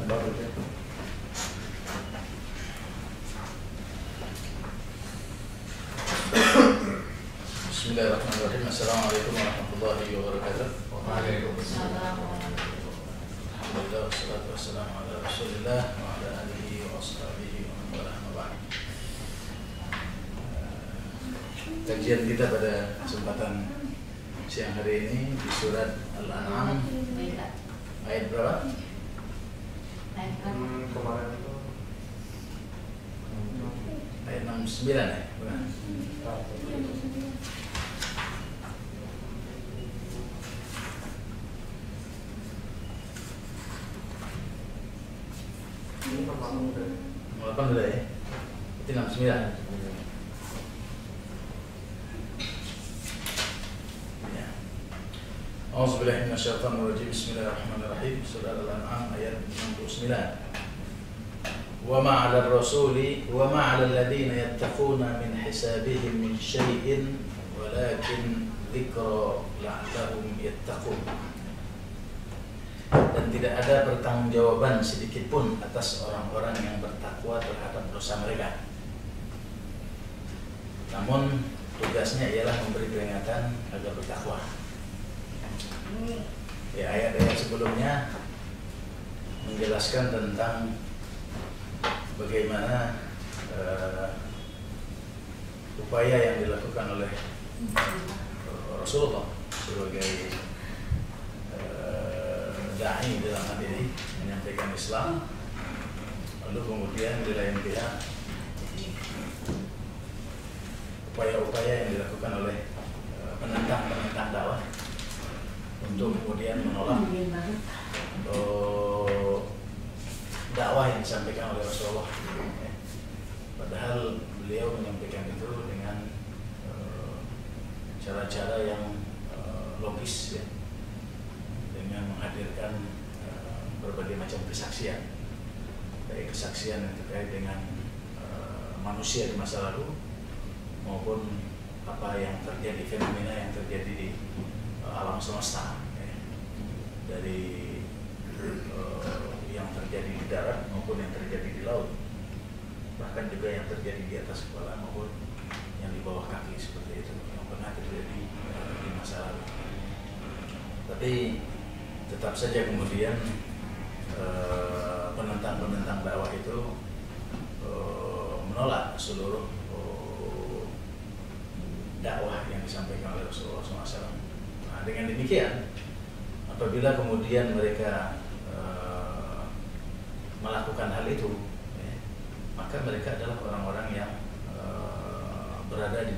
Bismillahirrahmanirrahim. Assalamualaikum warahmatullahi wabarakatuh. Waalaikumsalam. Alhamdulillah wassalatu wassalamu ala Rasulillah wa ala alihi wa ashabihi wa man walah ma ba'd. Kajian kita pada kesempatan siang hari ini di surat Al-An'am ayat berapa? Kemarin itu Ayat 69 ya? Bukan? ini memang udah 8 dulu ya? Berarti 69. Ya. A'udzubillahi minasyaitonirrajim. Bismillahirrahmanirrahim. Surah Al-An'am ayat 69. Wa ma 'alal rasuli wa ma 'alal ladzina yattaquna min hisabihim min syai'in walakin dzikra la'allahum yattaqun. Dan tidak ada pertanggungjawaban sedikit pun atas orang-orang yang bertakwa terhadap dosa mereka. Namun tugasnya ialah memberi peringatan agar bertakwa. Ya, ayat-ayat sebelumnya menjelaskan tentang bagaimana upaya yang dilakukan oleh Rasulullah sebagai da'i dalam hal ini menyampaikan Islam, lalu kemudian di lain pihak upaya-upaya yang dilakukan oleh penentang dakwah untuk kemudian menolak dakwah yang disampaikan oleh Rasulullah. Padahal beliau menyampaikan itu dengan cara-cara yang logis, ya, dengan menghadirkan berbagai macam kesaksian, baik kesaksian yang terkait dengan manusia di masa lalu maupun apa yang terjadi, fenomena yang terjadi di alam semesta, ya, dari yang terjadi di darat maupun yang terjadi di laut, bahkan juga yang terjadi di atas kepala maupun yang di bawah kaki, seperti itu yang pernah terjadi di masa lalu. Tapi tetap saja kemudian penentang dakwah itu menolak seluruh dakwah yang disampaikan oleh Rasulullah SAW. Nah, dengan demikian, apabila kemudian mereka melakukan hal itu, ya, maka mereka adalah orang-orang yang berada di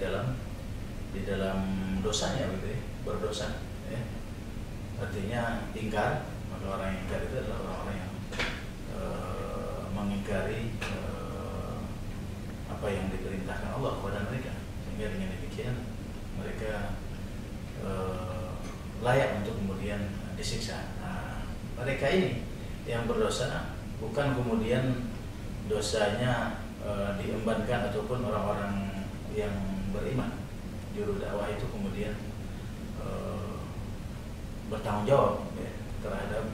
dalam dosanya, gitu ya, berdosa. Ya. Artinya ingkar, maka orang yang ingkar itu adalah orang-orang yang mengingkari apa yang diperintahkan Allah kepada mereka, sehingga dengan demikian mereka layak untuk kemudian disiksa. Nah, mereka ini yang berdosa bukan kemudian dosanya diembankan ataupun orang-orang yang beriman. Juru dakwah itu kemudian bertanggung jawab, ya, terhadap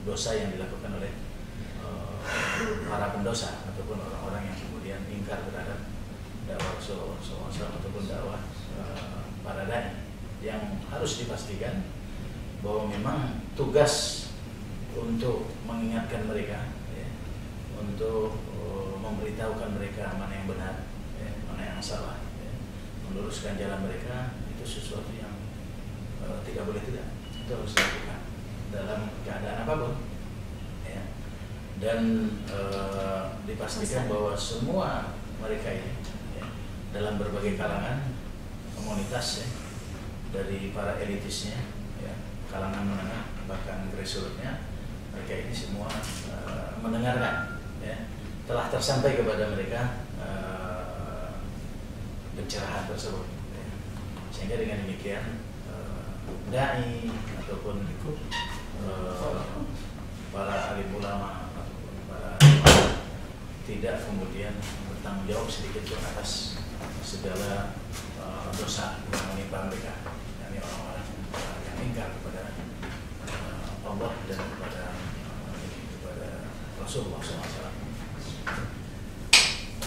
dosa yang dilakukan oleh para pendosa ataupun orang-orang yang kemudian ingkar terhadap dakwah Rasulullah SAW ataupun dakwah para dai. Yang harus dipastikan bahwa memang tugas untuk mengingatkan mereka, ya, untuk memberitahukan mereka mana yang benar, ya, mana yang salah, ya, meluruskan jalan mereka, itu sesuatu yang tidak boleh tidak, itu harus dilakukan dalam keadaan apapun, ya. Dan dipastikan bahwa semua mereka ini, ya, dalam berbagai kalangan, komunitas, ya, dari para elitisnya, ya, kalangan menengah bahkan grassrootsnya, mereka ini semua mendengarkan, ya, telah tersampai kepada mereka pencerahan tersebut, ya. Sehingga dengan demikian dai ataupun para alim ulama ataupun para ulama tidak kemudian bertanggung jawab sedikit pun atas segala dosa yang menimpa mereka, yakni orang-orang yang ingkar kepada Allah dan kepada Rasulullah SAW.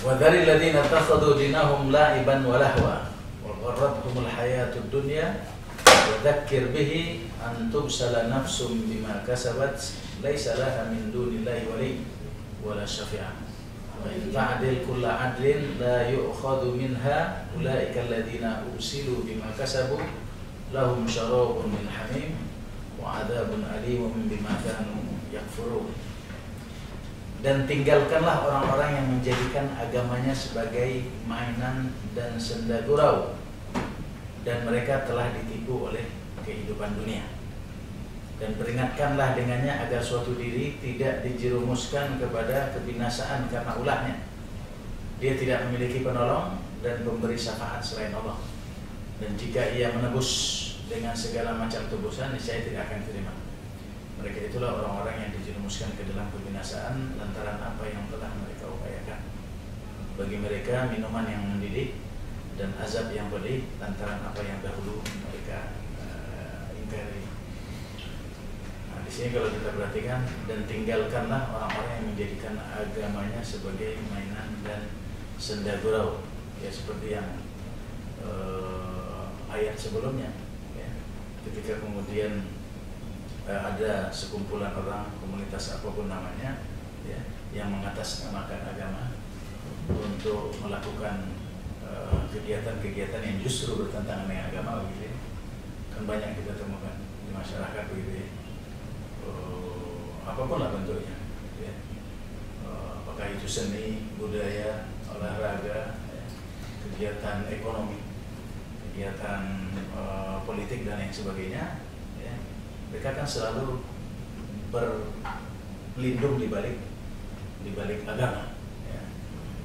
Wa dzaril ladzina takhadhu dinahum la'iban wa lahwa wa gharrathumul hayatud dunya wa dzakkir bihi an tubsala nafsum bima kasabat laisa laha min dunillahi wali wala syafi'ah wa in ta'dil kullu 'adlin la yu'khadhu minha ulaika alladziina usilu bima kasabu lahum syarabun min hamim wa 'adzabun alimun bima kanu yakfurun. Dan tinggalkanlah orang-orang yang menjadikan agamanya sebagai mainan dan senda gurau, dan mereka telah ditipu oleh kehidupan dunia. Dan peringatkanlah dengannya agar suatu diri tidak dijerumuskan kepada kebinasaan karena ulahnya. Dia tidak memiliki penolong dan pemberi syafaat selain Allah. Dan jika ia menebus dengan segala macam tebusan, niscaya tidak akan terima. Mereka itulah orang-orang yang dijerumuskan ke dalam kebinasaan lantaran apa yang telah mereka upayakan. Bagi mereka minuman yang mendidih dan azab yang pedih lantaran apa yang dahulu mereka ingkari. Nah, di sini kalau kita perhatikan, dan tinggalkanlah orang-orang yang menjadikan agamanya sebagai mainan dan senda gurau, ya seperti yang ayat sebelumnya, ya. Ketika kemudian ada sekumpulan orang, komunitas apapun namanya, ya, yang mengatasnamakan agama untuk melakukan kegiatan-kegiatan yang justru bertentangan dengan agama, begitu ya. Kan banyak kita temukan di masyarakat, begitu ya. Apapun lah bentuknya, ya. Apakah itu seni, budaya, olahraga, ya, kegiatan ekonomi, kegiatan politik dan lain sebagainya. Mereka kan selalu berlindung di balik agama. Ya.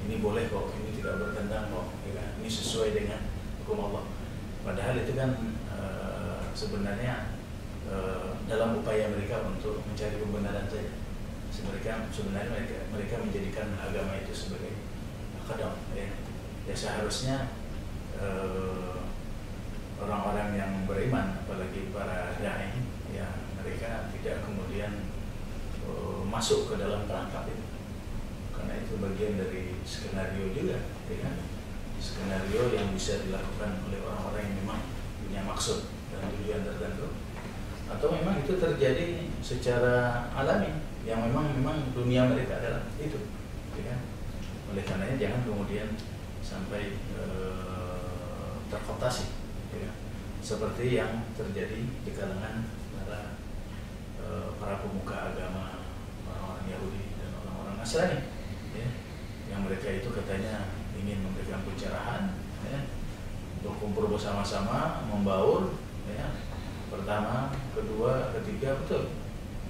Ini boleh kok, ini tidak bertentang kok. Ya. Ini sesuai dengan hukum Allah. Padahal itu kan sebenarnya dalam upaya mereka untuk mencari pembenaran saja. Sebenarnya mereka menjadikan agama itu sebagai khadam. Ya. Ya seharusnya orang-orang yang beriman, apalagi para dai, ya mereka tidak kemudian masuk ke dalam perangkap itu, karena itu bagian dari skenario juga, ya kan? Skenario yang bisa dilakukan oleh orang-orang yang memang punya maksud dan tujuan tertentu, atau memang itu terjadi secara alami, yang memang dunia mereka adalah itu, ya kan? Oleh karenanya jangan kemudian sampai terkooptasi, ya, seperti yang terjadi di kalangan para pemuka agama, orang-orang Yahudi dan orang-orang Nasrani, ya, yang mereka itu katanya ingin memberikan pencerahan, ya, berkumpul bersama-sama, membaur, ya, pertama, kedua, ketiga, betul,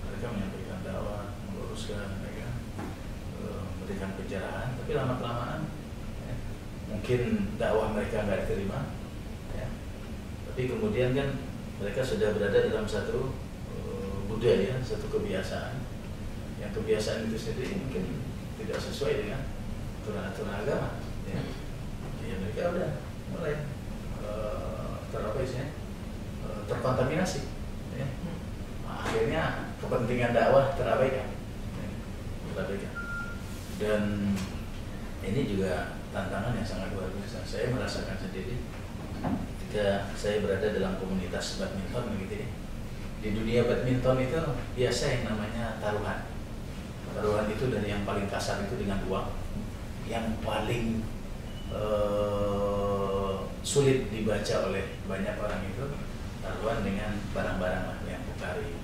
mereka menyampaikan dakwah, meluruskan, ya, memberikan pencerahan, tapi lama-kelamaan, ya, mungkin dakwah mereka nggak diterima, ya, tapi kemudian kan mereka sudah berada dalam satu budaya, satu kebiasaan, yang kebiasaan itu sendiri mungkin tidak sesuai dengan aturan-aturan agama, ya. Ya mereka udah mulai terkontaminasi, ya. Nah, akhirnya kepentingan dakwah terabaikan, ya. Dan ini juga tantangan yang sangat luar biasa. Saya merasakan sendiri ketika saya berada dalam komunitas badminton, begitu ya. Di dunia badminton itu biasa yang namanya taruhan. Taruhan itu dari yang paling kasar itu dengan uang, yang paling sulit dibaca oleh banyak orang itu taruhan dengan barang-barang lah, yang pokari,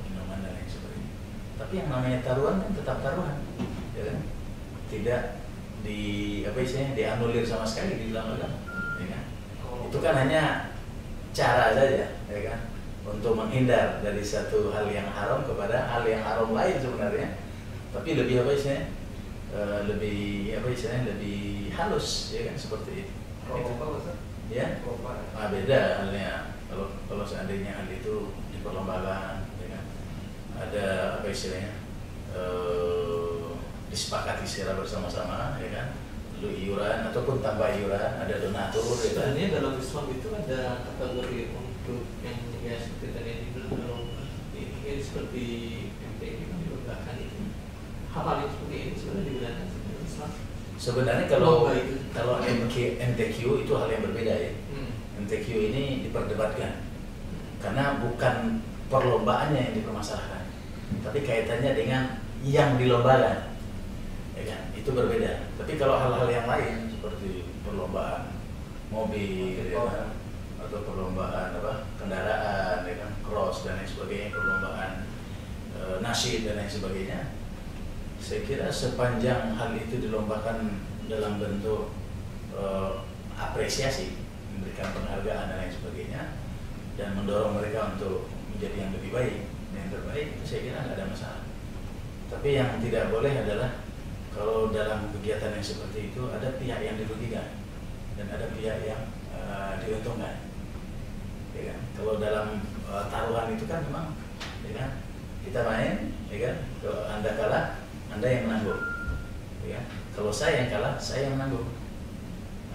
minuman dan lain sebagainya. Tapi yang namanya taruhan kan tetap taruhan, ya kan? Tidak dianulir sama sekali di dalam agama, ya kan? Itu kan hanya cara saja, ya kan? Untuk menghindar dari satu hal yang haram kepada hal yang haram lain sebenarnya, tapi lebih lebih halus, ya kan, seperti itu. Ya, beda halnya kalau seandainya hal itu diperlombakan, ya kan, ada disepakati secara bersama-sama, ya kan, lalu iuran ataupun tambah iuran, ada donatur. Sebenarnya dalam Islam itu ada kategori untuk yang ya seperti tadi dibilang, kalau ini seperti MPK dilegakan itu hal-hal yang seperti ini sebenarnya dibenarkan sebenarnya Islam. Sebenarnya kalau MTQ itu hal yang berbeda ya. MTQ ini diperdebatkan karena bukan perlombaannya yang dipermasalahkan, tapi kaitannya dengan yang dilombakan, ya kan? Itu berbeda. Tapi kalau hal-hal yang lain seperti perlombaan mobil, ya kan? Atau perlombaan kendaraan, ya kan? Cross dan lain sebagainya, perlombaan nasyid dan lain sebagainya, saya kira sepanjang hal itu dilombakan dalam bentuk apresiasi, memberikan penghargaan dan lain sebagainya, dan mendorong mereka untuk menjadi yang lebih baik, yang terbaik, saya kira nggak ada masalah. Tapi yang tidak boleh adalah kalau dalam kegiatan yang seperti itu ada pihak yang dirugikan dan ada pihak yang diuntungkan. Ya kan? Kalau dalam taruhan itu kan memang, ya kan? Kita main, ya kan? Kalau Anda kalah, Anda yang menanggung. Ya kan? Kalau saya yang kalah, saya yang menanggung.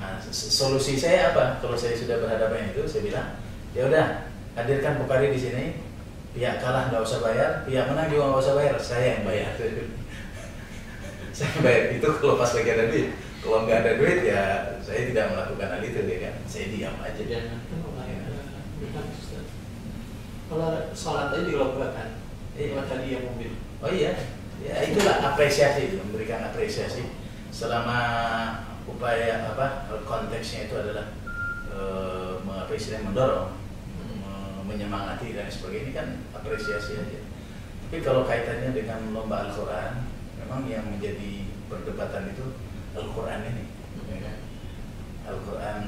Nah, solusi saya apa? Kalau saya sudah berhadapan itu, saya bilang, ya udah, hadirkan Bukhari di sini. Pihak kalah nggak usah bayar, pihak menang juga nggak usah bayar, saya yang bayar. Saya bayar itu kalau pas lagi ada duit. Kalau nggak ada duit ya saya tidak melakukan hal itu, ya kan? Saya diam aja. Kalau sholat tadi dilombakan, itu tadi yang mobil. Oh iya, ya itulah apresiasi, memberikan apresiasi selama upaya konteksnya itu adalah mengapresiasi, mendorong, menyemangati dan sebagainya, kan apresiasi aja. Tapi kalau kaitannya dengan lomba Al-Quran, memang yang menjadi perdebatan itu Al-Quran ini, ya kan? Al-Quran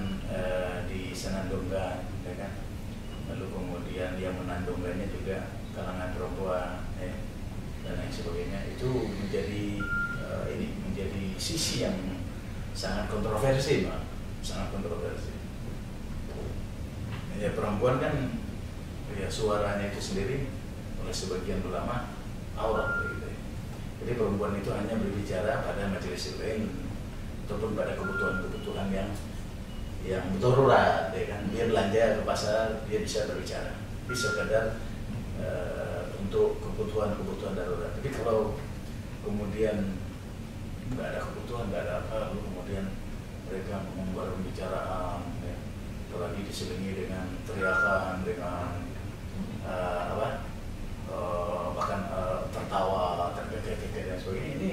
disenandungkan, ya kan? Lalu kemudian yang menandungkannya juga kalangan perempuan, ya, dan lain sebagainya. Itu menjadi menjadi sisi yang sangat kontroversi, sangat kontroversi. Ya, perempuan kan ya suaranya itu sendiri oleh sebagian ulama aurat, gitu. Jadi perempuan itu hanya berbicara pada majelis ilmu ataupun pada kebutuhan-kebutuhan yang darurat, ya kan? Dia belanja ke pasar, dia bisa berbicara, bisa sekadar untuk kebutuhan-kebutuhan darurat. Tapi kalau kemudian nggak ada kebutuhan, nggak ada apa, lalu kemudian mereka membuat pembicaraan, ya, apalagi diselingi dengan teriakan, dengan bahkan tertawa, terkekeh dan sebagainya. Ini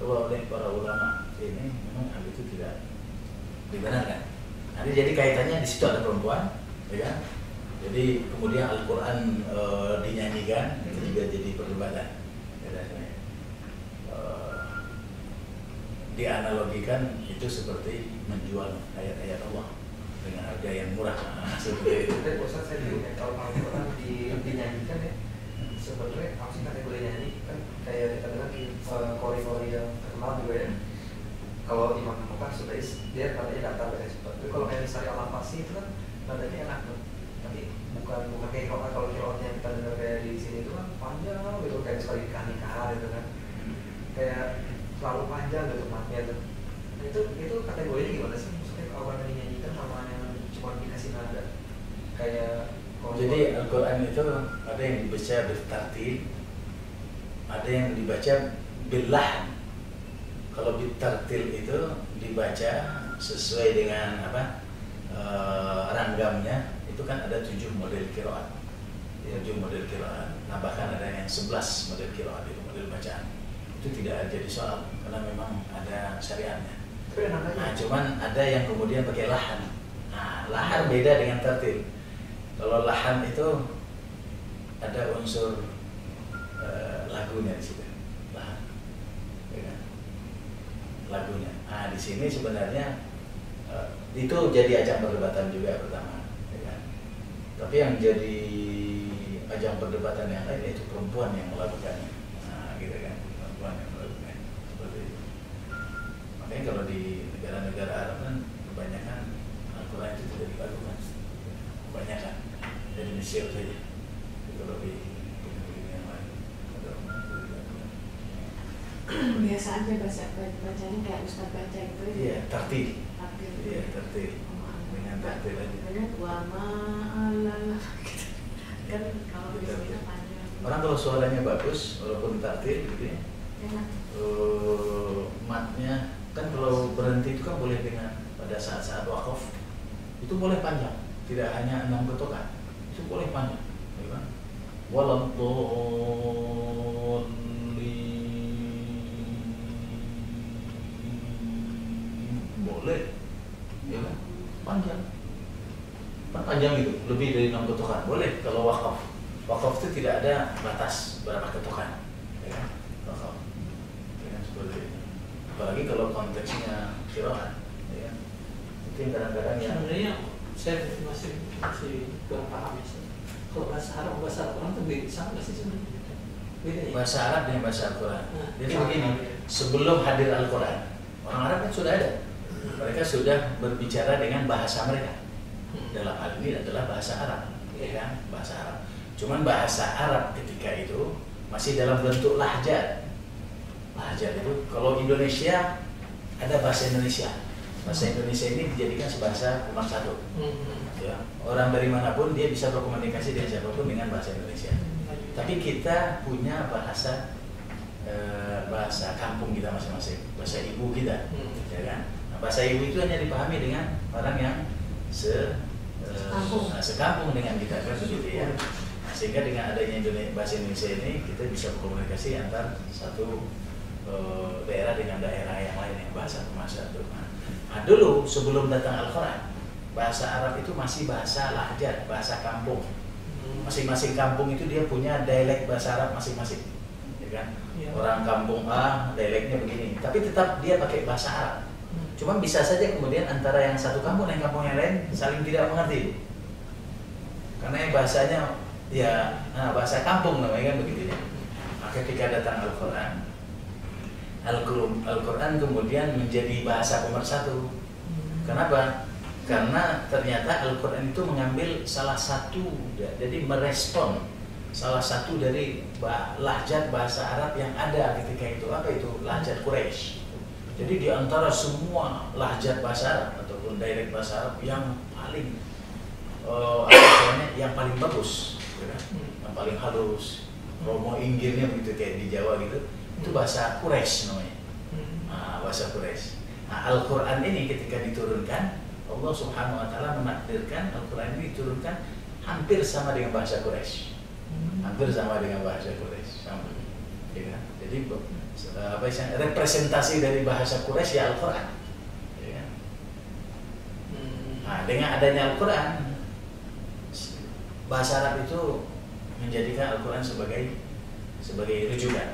kalau oleh para ulama ini memang hal itu tidak dibenarkan. Nanti jadi kaitannya di situ ada perempuan, ya kan? Jadi kemudian Al-Quran dinyanyikan, itu juga jadi perdebatan. Dianalogikan itu seperti menjual ayat-ayat Allah dengan harga yang murah. Seperti itu. Ustaz, saya dulu kalau Al-Quran dinyanyikan ya, sebenarnya apa sih kategori nyanyi? Kan kayak kita dengar di kori-kori yang terkenal juga ya. Kalau Imam Bukhari sudah dia katanya datar dari cepat. Tapi kalau kayak misalnya Al-Fasi itu kan nadanya enak tuh. Tapi bukan kayak kalau kiroatnya yang kita dengar kayak di sini itu kan panjang gitu, kayak sekali nikah gitu kan. Kayak selalu panjang gitu matnya tuh. Nah, itu kategorinya gimana sih? Maksudnya kalau yang dinyanyikan sama yang cuma dikasih nada kayak jadi Al-Quran itu ada yang dibaca bertartil, ada yang dibaca billah. Kalau bitartil itu dibaca sesuai dengan ranggamnya, itu kan ada 7 model qiraat. 7 model qiraat. Nah, bahkan ada yang 11 model qiraat, itu model bacaan. Itu tidak jadi soal karena memang ada syariatnya. Nah, cuman ada yang kemudian pakai lahan. Nah, lahan beda dengan tartil. Kalau lahan itu ada unsur lagunya di situ. Lahan. Ya kan? Lagunya. Nah, di sini sebenarnya itu jadi ajang perdebatan juga pertama, ya kan? Tapi yang jadi ajang perdebatan yang lain yaitu perempuan yang melakukannya. Nah, gitu kan, perempuan yang melakukannya seperti itu. Makanya kalau di negara-negara Arab kan kebanyakan Al-Quran itu tidak dilakukan, kebanyakan dari Mesir saja. Kalau di negeri yang lain biasa aja bacanya kayak Ustaz baca gitu. Iya, tartil. Iya, tartil. Dengan tartil aja. Banyak wama Allah gitu. Kan kalau biasanya panjang. Orang kalau suaranya bagus, walaupun tartil gitu ya, Enak. matnya kan kalau berhenti itu kan boleh dengan pada saat-saat wakaf itu boleh panjang, tidak hanya 6 ketokan, itu boleh panjang, ya kan? Walam boleh, ya kan? Panjang, panjang itu lebih dari 6 ketokan boleh kalau wakaf. Wakaf itu tidak ada batas berapa ketokan, ya kan? Wakaf, ya kan? Seperti itu. Apalagi kalau konteksnya qiraat, ya kan? Itu yang kadang-kadang yang sebenarnya saya masih kurang paham ya. Kalau bahasa Arab Quran itu beda, sama nggak sih sebenarnya? Beda ya? bahasa Arab dengan bahasa Al-Quran. Nah, Jadi sama. begini, sebelum hadir Al-Quran, orang Arab kan sudah ada. Mereka sudah berbicara dengan bahasa mereka. Dalam hal ini adalah bahasa Arab, ya kan? Bahasa Arab. Cuman bahasa Arab ketika itu masih dalam bentuk lahjat. Lahjat itu kalau Indonesia ada bahasa Indonesia. Bahasa Indonesia ini dijadikan sebahasa pemersatu. Ya, orang dari manapun dia bisa berkomunikasi dengan siapapun dengan bahasa Indonesia. Tapi kita punya bahasa bahasa kampung kita masing-masing, bahasa ibu kita, ya kan? Nah, bahasa ibu itu hanya dipahami dengan orang yang sekampung dengan kita kan begitu ya. Nah, sehingga dengan adanya bahasa Indonesia ini kita bisa berkomunikasi antar satu daerah dengan daerah yang lain yang bahasa pemersatu. Nah, dulu sebelum datang Al-Quran, bahasa Arab itu masih bahasa lahjat, bahasa kampung. Masing-masing kampung itu dia punya dialek bahasa Arab masing-masing, ya kan? Ya. Orang kampung A dialeknya begini, tapi tetap dia pakai bahasa Arab. Cuma bisa saja kemudian antara yang satu kampung dan kampung yang lain saling tidak mengerti, karena bahasanya ya bahasa kampung namanya kan begitu ya. Nah, ketika datang Al-Quran kemudian menjadi bahasa pemersatu. Kenapa? Karena ternyata Al-Quran itu mengambil salah satu, jadi merespon salah satu dari lahjat bahasa Arab yang ada ketika itu. Apa itu? Lahjat Quraisy. Jadi di antara semua lahjat bahasa Arab ataupun dialek bahasa Arab yang paling yang paling bagus, ya kan? Yang paling halus, romo inggirnya begitu kayak di Jawa gitu, itu bahasa Quraisy namanya. Nah, bahasa Quraisy. Nah, Al-Quran ini ketika diturunkan, Allah Subhanahu Wa Taala menakdirkan Al-Quran ini diturunkan hampir sama dengan bahasa Quraisy, hampir sama dengan bahasa Quraisy, sama. Ya kan? Jadi apa istilahnya, representasi dari bahasa Quraisy ya Al-Quran, ya kan? Nah, dengan adanya Al-Quran, bahasa Arab itu menjadikan Al-Quran sebagai rujukan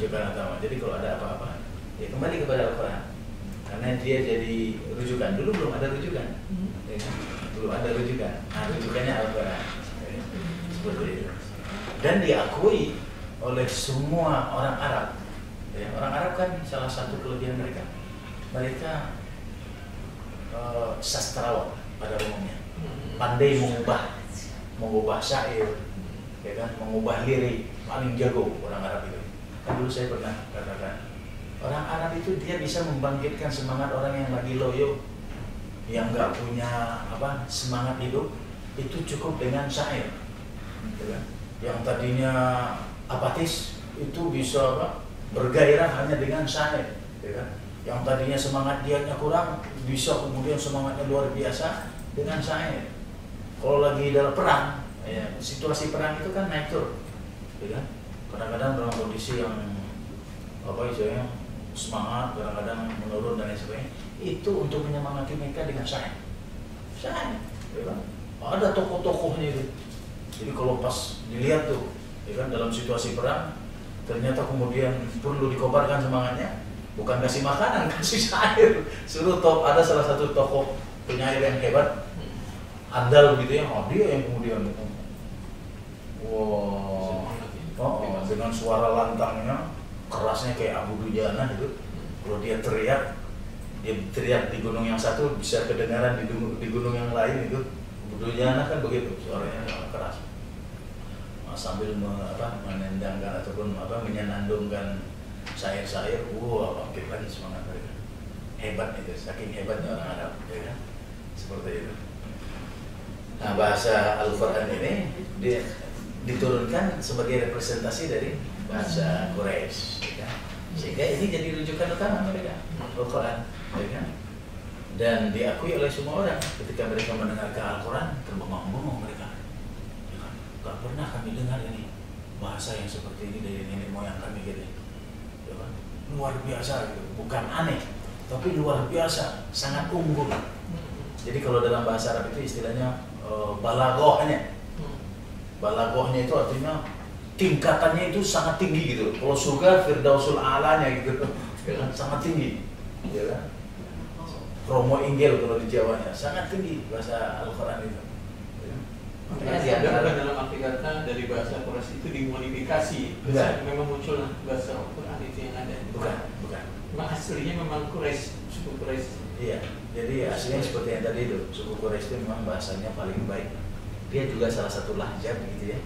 utama. Jadi kalau ada apa-apa, ya kembali kepada Al-Quran, karena dia jadi rujukan. Dulu belum ada rujukan, ya kan? Belum ada rujukan. Nah, rujukannya Al-Quran, ya, seperti itu. Dan diakui oleh semua orang Arab. Ya, orang Arab kan salah satu kelebihan mereka sastrawan pada umumnya, pandai mengubah syair, ya kan, mengubah lirik, paling jago orang Arab itu. Kan dulu saya pernah katakan, orang Arab itu dia bisa membangkitkan semangat orang yang lagi loyo, yang nggak punya semangat hidup, itu cukup dengan syair, ya kan? Yang tadinya apatis itu bisa bergairah hanya dengan syair, ya kan? Yang tadinya semangat dianya kurang bisa kemudian semangatnya luar biasa dengan syair. Kalau lagi dalam perang, ya, situasi perang itu kan naik turun, ya kan? Kadang-kadang dalam kondisi yang istilahnya semangat, kadang-kadang menurun dan lain sebagainya. Itu untuk menyemangati mereka dengan syair, ya kan? Ada tokoh-tokohnya itu. Jadi kalau pas dilihat tuh, ya kan, dalam situasi perang, ternyata kemudian perlu dikobarkan semangatnya, bukan kasih makanan, kasih syair. Suruh ada salah satu tokoh penyair yang hebat, andal gitu ya, dia yang kemudian dengan suara lantangnya, kerasnya kayak Abu Dujana gitu. Kalau dia teriak di gunung yang satu bisa kedengaran di gunung yang lain itu. Abu Dujana kan begitu, suaranya keras. Sambil menendangkan ataupun menyenandungkan syair-syair, bangkit lagi semangat mereka. Hebat itu, saking hebatnya orang Arab, ya kan? Seperti itu. Nah, bahasa Al-Quran ini diturunkan sebagai representasi dari bahasa Quraisy, ya kan? Sehingga ini jadi rujukan utama mereka, Al-Quran, ya kan? Dan diakui oleh semua orang ketika mereka mendengarkan Al-Quran, terbengong-bengong mereka. Ya kan? Gak pernah kami dengar ini bahasa yang seperti ini dari nenek moyang kami gitu. Ya kan? Luar biasa gitu, bukan aneh, tapi luar biasa, sangat unggul. Jadi kalau dalam bahasa Arab itu istilahnya balaghahnya. Balaghahnya itu artinya tingkatannya itu sangat tinggi gitu. Kalau surga Firdausul A'lanya gitu, ya kan? Sangat tinggi, ya kan? Romo Inggil kalau di Jawanya sangat tinggi bahasa Al-Quran itu. Makanya dalam arti kata dari bahasa Quraisy itu dimodifikasi. Memang muncul bahasa Al-Quran itu yang ada. Bukan. Memang aslinya memang Quraisy, suku Quraisy. Iya, jadi aslinya seperti yang tadi itu, suku Quraisy itu memang bahasanya paling baik. Dia juga salah satu lahjat gitu ya,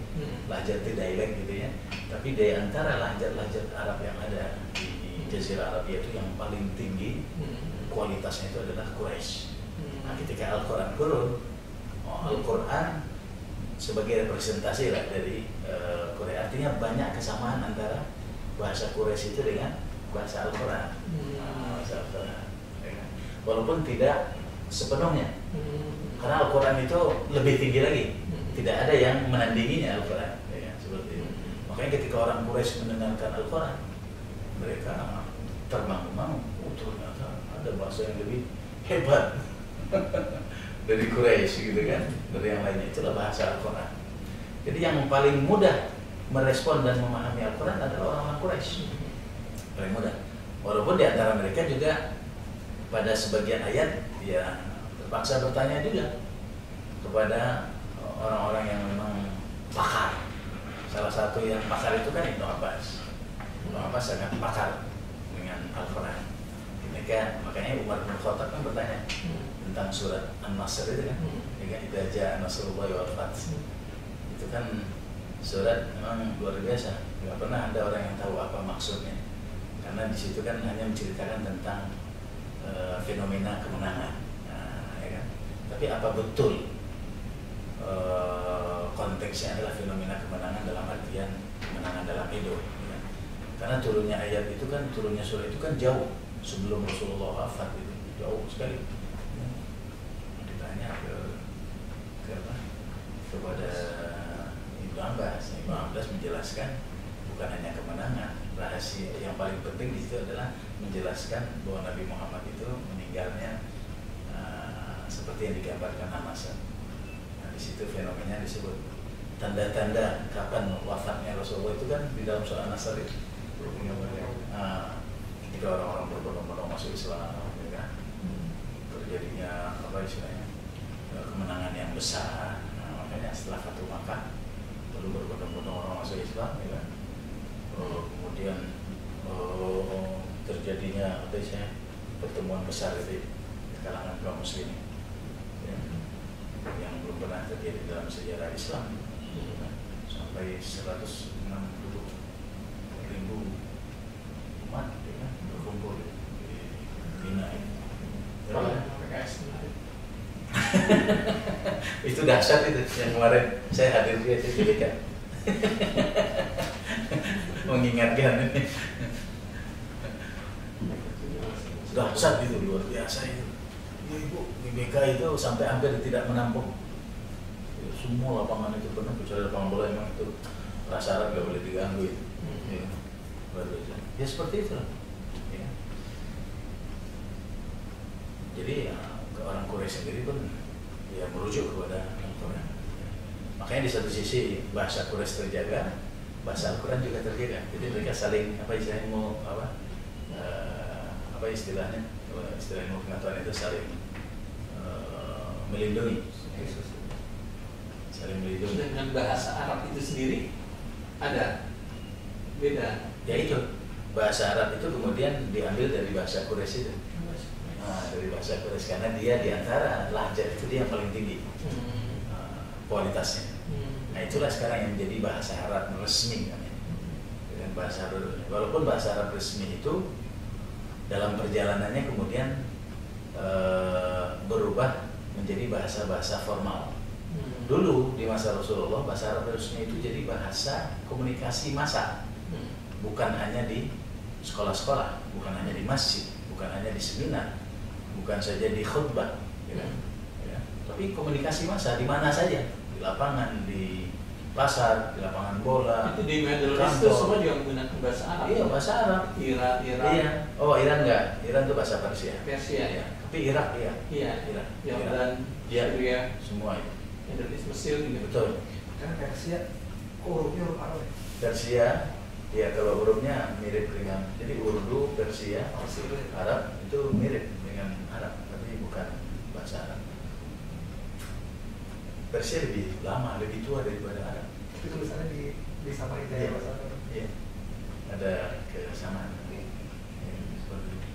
lahjat itu dialek gitu ya. Tapi dari antara lahjat-lahjat Arab yang ada di Jazirah Arabia itu yang paling tinggi kualitasnya itu adalah Quraisy. Nah, ketika Al-Quran turun, Al-Quran sebagai representasi lah dari Quraisy, artinya banyak kesamaan antara bahasa Quraisy itu dengan bahasa Al-Quran. Bahasa Al-Quran, ya kan? Walaupun tidak sepenuhnya, karena Al-Quran itu lebih tinggi lagi, tidak ada yang menandinginya Al-Quran, ya kan? Seperti itu. Makanya ketika orang Quraisy mendengarkan Al-Quran, mereka termangu-mangu, ternyata ada bahasa yang lebih hebat dari Quraisy gitu kan, dari yang lainnya. Itulah bahasa Al-Quran. Jadi yang paling mudah merespon dan memahami Al-Quran adalah orang-orang Quraisy, paling mudah. Walaupun di antara mereka juga pada sebagian ayat ya terpaksa bertanya juga kepada orang-orang yang memang pakar. Salah satu yang pakar itu kan Ibnu Abbas. Ibnu Abbas sangat pakar dengan Al-Quran. Makanya Umar bin Khattab kan bertanya tentang surat An-Nasr itu kan, Idza jaa nasrullahi wal fath. Itu kan surat memang luar biasa. Tidak pernah ada orang yang tahu apa maksudnya, karena di situ kan hanya menceritakan tentang fenomena kemenangan, ya kan? Tapi apa betul konteksnya adalah fenomena kemenangan dalam artian kemenangan dalam hidup? Ya? Karena turunnya ayat itu kan, turunnya surah itu kan jauh sebelum Rasulullah wafat, itu jauh sekali. Ya. Ditanya kepada Ibnu Abbas, Ibnu Abbas menjelaskan bukan hanya kemenangan, rahasia yang paling penting di situ adalah menjelaskan bahwa Nabi Muhammad itu meninggalnya seperti yang digambarkan An-Nasr. Nah, di situ fenomena disebut tanda-tanda kapan wafatnya Rasulullah itu kan di dalam surah An-Nasr itu. Ketika orang-orang berbondong-bondong masuk Islam, ya kan? Terjadinya apa istilahnya kemenangan yang besar. Nah, makanya setelah Fathu Makkah lalu berbondong-bondong orang masuk Islam, ya kan? Kemudian terjadinya apa istilahnya pertemuan besar itu di kalangan kaum muslimin, ya, yang belum pernah terjadi dalam sejarah Islam, ya, sampai 160.000 umat, ya, kan, berkumpul di Mina ini. Itu dahsyat itu yang kemarin saya hadir di STBK. Mengingatkan ini dahsyat itu, luar biasa itu. Ya, Ibu, di BK itu sampai hampir tidak menampung. Ya, semua lapangan itu penuh, kecuali lapangan bola memang itu rasa Arab gak boleh diganggu itu. Ya, ya seperti itu. Ya. Jadi ya, orang Quraisy sendiri pun ya merujuk kepada Al-Quran. Makanya di satu sisi bahasa Quraisy terjaga, bahasa Al-Quran juga terjaga. Jadi mereka saling apa istilahnya apa istilahnya ilmu pengetahuan itu saling melindungi, saling melindungi. Dengan bahasa Arab itu sendiri ada beda. Ya itu bahasa Arab itu kemudian diambil dari bahasa Quraisy itu. Nah, dari bahasa Quraisy karena dia diantara lahjat itu dia yang paling tinggi kualitasnya. Nah itulah sekarang yang menjadi bahasa Arab resmi kan, dengan bahasa Arab. Walaupun bahasa Arab resmi itu dalam perjalanannya kemudian berubah menjadi bahasa-bahasa formal. Dulu di masa Rasulullah bahasa Arab resmi itu jadi bahasa komunikasi massa, bukan hanya di sekolah-sekolah, bukan hanya di masjid, bukan hanya di seminar, bukan saja di khutbah, ya, ya. Tapi komunikasi massa di mana saja, di lapangan, di pasar, di lapangan bola. Itu di Middle East itu semua juga menggunakan bahasa Arab. Iya, bahasa Arab. Iran. Iya. Oh, Iran enggak. Iran itu bahasa Persia. Persia ya. Tapi Irak iya. Iya. Irak. Yordan, Iya. Syria, Semua itu. Middle East, Mesir juga. Betul. Kan Persia, hurufnya huruf Arab ya? Persia, ya kalau hurufnya mirip dengan, jadi Urdu, Persia, Persia itu ya? Arab itu mirip dengan Arab, tapi bukan bahasa Arab. Persia lebih lama, lebih tua daripada Arab. Tapi tulisannya disamain Iya. kayak bahasa Arab. Iya. Ada kesamaan. Ya, seperti itu.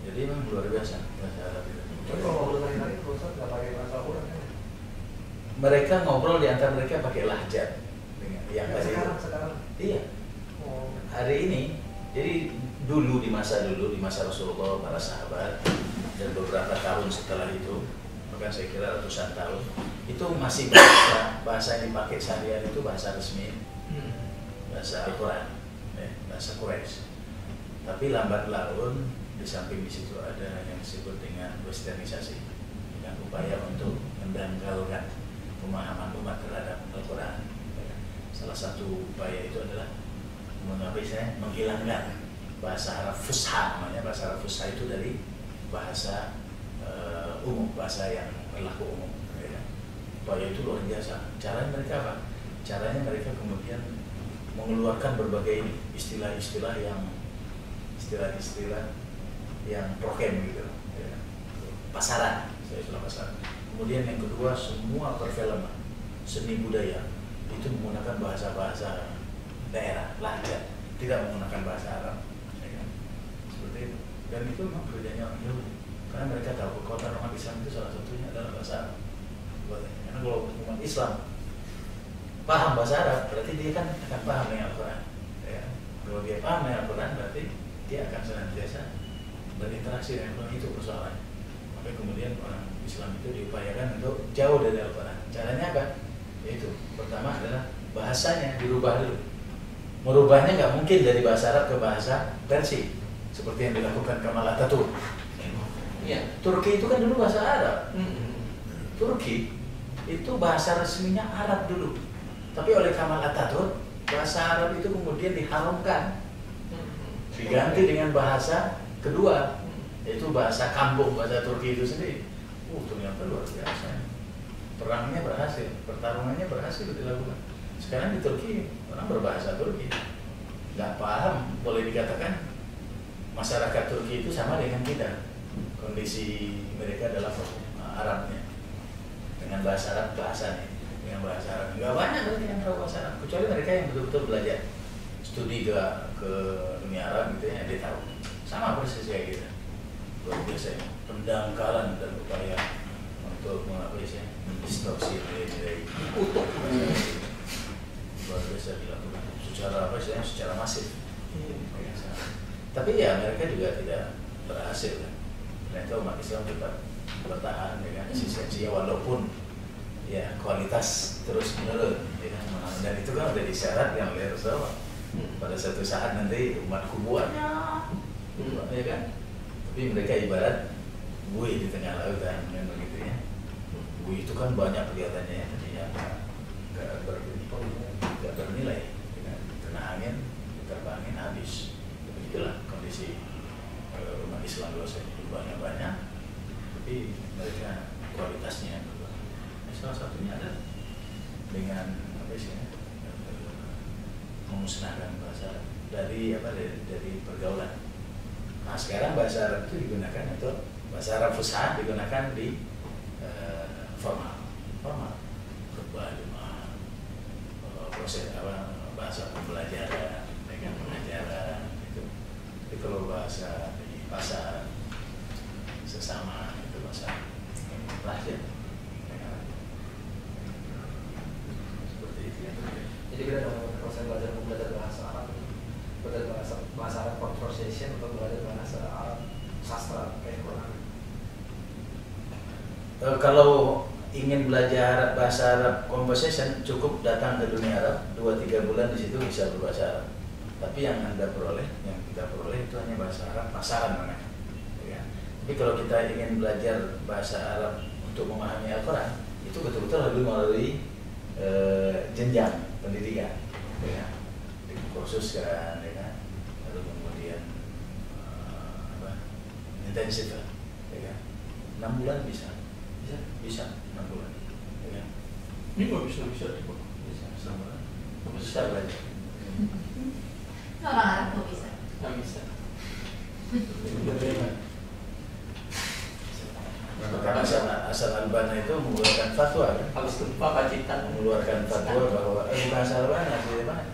Jadi memang luar biasa bahasa Arab itu. Tapi kalau ngobrol hari-hari Ustaz nggak pakai bahasa Quran kan? Mereka ngobrol di antara mereka pakai lahjat dengan yang tadi itu. Sekarang. Iya. Oh. Hari ini, jadi dulu di masa Rasulullah, para sahabat, dan beberapa tahun setelah itu, bahkan saya kira ratusan tahun, itu masih bahasa yang dipakai sehari-hari itu bahasa resmi, bahasa Al-Quran, ya, bahasa Quraisy. Tapi lambat laun di samping di situ ada yang disebut dengan westernisasi, dengan upaya untuk mendangkalkan pemahaman umat terhadap Al-Quran. Salah satu upaya itu adalah menghilangkan bahasa Arab Fusha, namanya bahasa Arab Fusha itu dari bahasa umum, bahasa yang berlaku umum. Ya. Upaya itu luar biasa. Caranya mereka apa? Caranya mereka kemudian mengeluarkan berbagai istilah-istilah yang prokem gitu, ya. Pasaran, istilah pasaran. Kemudian yang kedua, semua perfilman, seni budaya itu menggunakan bahasa-bahasa daerah, lahjat, tidak menggunakan bahasa Arab, ya kan? Seperti itu. Dan itu memang kerjanya orang Yahudi, karena mereka tahu kekuatan umat Islam itu salah satunya adalah bahasa Arab. Karena kalau umat Islam paham bahasa Arab, berarti dia kan akan paham dengan Al-Quran. Ya. Kalau dia paham dengan Al-Quran, berarti dia akan senantiasa berinteraksi dengan Al-Quran. Itu persoalannya. Maka kemudian orang Islam itu diupayakan untuk jauh dari Al-Quran. Caranya apa? Yaitu pertama adalah bahasanya dirubah dulu. Merubahnya nggak mungkin dari bahasa Arab ke bahasa Persia, seperti yang dilakukan Kemal Atatürk. Iya. Turki itu kan dulu bahasa Arab. Turki itu bahasa resminya Arab dulu. Tapi oleh Kemal Atatürk, bahasa Arab itu kemudian diharamkan, diganti dengan bahasa kedua, yaitu bahasa kampung, bahasa Turki itu sendiri. Ternyata luar biasa. Perangnya berhasil, pertarungannya berhasil dilakukan. Sekarang di Turki orang berbahasa Turki, nggak paham. Boleh dikatakan masyarakat Turki itu sama dengan kita. Kondisi mereka adalah Arabnya, dengan bahasa Arab bahasanya, dengan bahasa Arab. Nggak banyak mereka yang tahu bahasa Arab, kecuali mereka yang betul-betul belajar studi ke dunia Arab gitu ya, dia tahu. Sama persis kayak gitu. Luar biasa ya. Pendangkalan dan upaya untuk mendistorsi nilai-nilai Utuh. luar biasa dilakukan secara masif. Tapi ya mereka juga tidak berhasil kan. Ternyata umat Islam tetap bertahan dengan eksistensinya walaupun ya kualitas terus menurun, ya kan? Dan itu kan udah disyaratkan oleh Rasulullah. Pada suatu saat nanti umatku buahnya, ya kan? Tapi mereka ibarat buih di tengah lautan, kan begitu ya. Buih itu kan banyak kelihatannya ya, tadinya nggak bernilai, ya kan? Kena angin, diterbangin habis. Begitulah kondisi umat Islam dosa banyak, tapi mereka kualitasnya berubah. Salah satunya adalah dengan memusnahkan bahasa dari pergaulan. Nah sekarang bahasa Arab itu digunakan atau bahasa Arab Fusha digunakan di formal, proses bahasa pembelajaran, dengan pengajaran itu. Tapi kalau bahasa di pasar sesama itu bahasa pelajar, seperti itu ya. Jadi kita kalau saya belajar bahasa Arab, belajar bahasa Arab conversation atau belajar bahasa Arab sastra kayak Quran. Kalau ingin belajar bahasa Arab conversation cukup datang ke dunia Arab 2-3 bulan, di situ bisa berbahasa Arab. Tapi yang Anda peroleh, yang kita peroleh itu hanya bahasa Arab pasaran namanya. Ya. Tapi kalau kita ingin belajar bahasa Arab untuk memahami Al-Quran, itu betul-betul harus melalui jenjang pendidikan, ya. Dikursuskan, ya. Lalu kemudian intensif, ya. 6 bulan bisa 6 bulan, ya. Ini nggak bisa Bisa 6 bulan, bisa belajar. Orang Arab kok bisa? nggak bisa. Karena Hasan Al-Banna itu mengeluarkan fatwa, kan? Habis gempa Pacitan Mengeluarkan fatwa bahwa bahasa Al-Banna,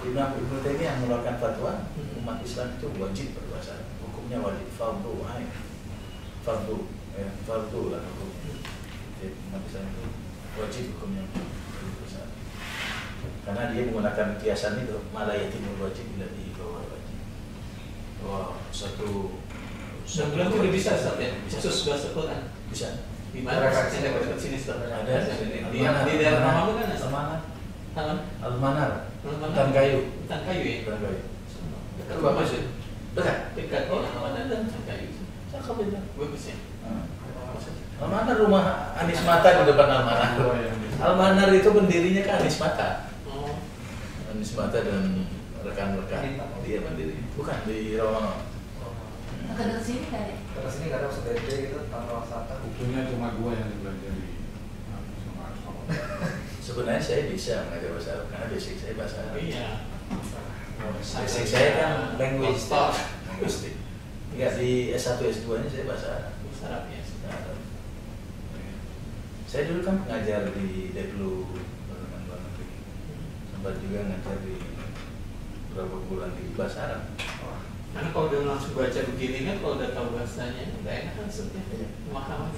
Imam Ibnu Taimiyah mengeluarkan fatwa umat Islam itu wajib berbahasa Arab. Hukumnya wajib, fardu ain, fardu lah hukumnya. Jadi umat Islam itu wajib hukumnya berbahasa Arab. Karena dia menggunakan kiasan itu, malah yatimul wajib bila dibawa wajib. Wah, 6 bulan itu udah bisa Ustaz ya? Khusus bahasa Quran. bisa. Di mana? Yang dekat sini Ustaz. Ada Di daerah Mamu kan ada. Al-Manar, Al-Manar. hutan kayu. Hutan kayu ya? Hutan kayu. Dekat bagus ya? Dekat. Dekat. Oh, Al-Manar dan hutan kayu. Cakep itu. Bagus ya? Al-Manar rumah Anies Mata di depan Al-Manar. Al-Manar itu pendirinya kan Anies Mata. Oh. Anies Mata dan rekan-rekan dia pendiri. Bukan di Rawamangun. Ke sini nggak ada? Terus ini nggak ada maksud BD gitu tanpa wisata. Untungnya cuma gua yang belajar di sama sekolah. Sebenarnya saya bisa mengajar bahasa Arab karena basic saya bahasa Arab. Iya. Basic saya kan linguistik. Enggak, di S1 S2-nya saya bahasa Arab. Bahasa Arab ya. Arab. Saya dulu kan ngajar di Deplu Parlemen Luar Negeri. Sempat juga ngajar di beberapa bulan di bahasa Arab. Karena kalau udah langsung baca begini kan, kalau udah tahu bahasanya, udah enak kan Ustaz ya? Iya. Pemahaman.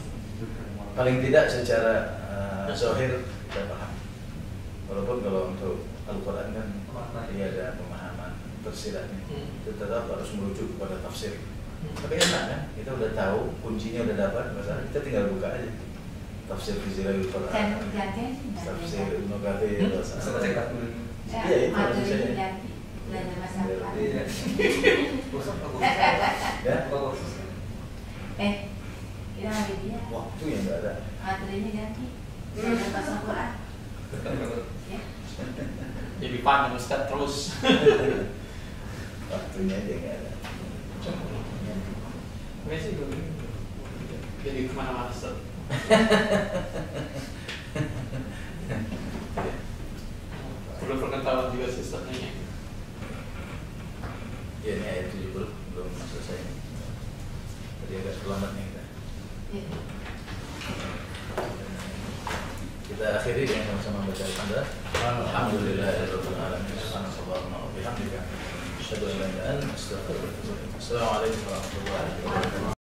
Paling tidak secara zahir kita paham. Walaupun kalau untuk Al-Quran kan dia ada pemahaman tersiratnya, itu tetap harus merujuk kepada tafsir. Tapi enak kan, kita udah tahu kuncinya udah dapat, masalah kita tinggal buka aja tafsir Fizilahul Quran, tafsir Ibnu Katsir, Bisa cek dulu. Iya, itu harus materi saya. ganti belajar bahasa Arab. Iya. Khusus apa khusus? Ya, Apa khusus? Kita lagi dia waktu yang nggak ada. materinya ganti belajar bahasa Quran. Ya. Jadi pandang Ustaz terus. Waktunya aja nggak ada. Nggak sih, jadi kemana-mana Ustaz. Perlu pengetahuan juga sistemnya. Ya, ini ayat 70 belum selesai. Tadi agak terlambat nih kita. Ya. Kita akhiri dengan sama-sama baca Alhamdulillah. Alhamdulillahirabbil alamin. Subhanallah wa bihamdika. Asyhadu an la ilaha illa anta astaghfiruka wa atubu ilaik. Assalamualaikum warahmatullahi wabarakatuh.